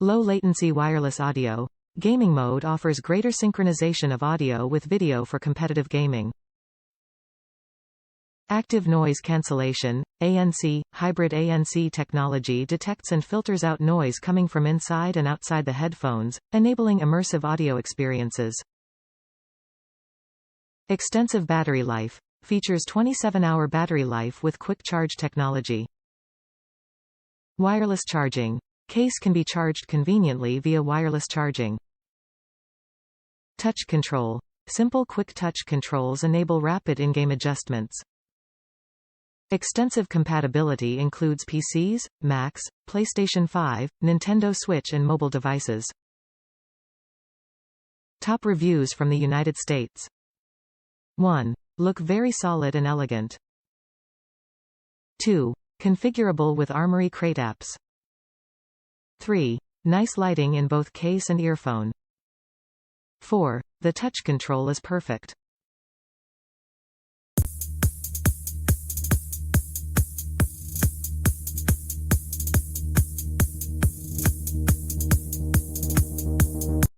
Low-latency wireless audio. Gaming mode offers greater synchronization of audio with video for competitive gaming. Active noise cancellation, ANC, hybrid ANC technology detects and filters out noise coming from inside and outside the headphones, enabling immersive audio experiences. Extensive battery life. Features 27-hour battery life with quick charge technology. Wireless charging. Case can be charged conveniently via wireless charging. Touch control. Simple quick touch controls enable rapid in-game adjustments. Extensive compatibility includes PCs, Macs, PlayStation 5, Nintendo Switch and mobile devices. Top reviews from the United States. 1. Look very solid and elegant. 2. Configurable with Armory Crate apps. 3. Nice lighting in both case and earphone. 4. The touch control is perfect.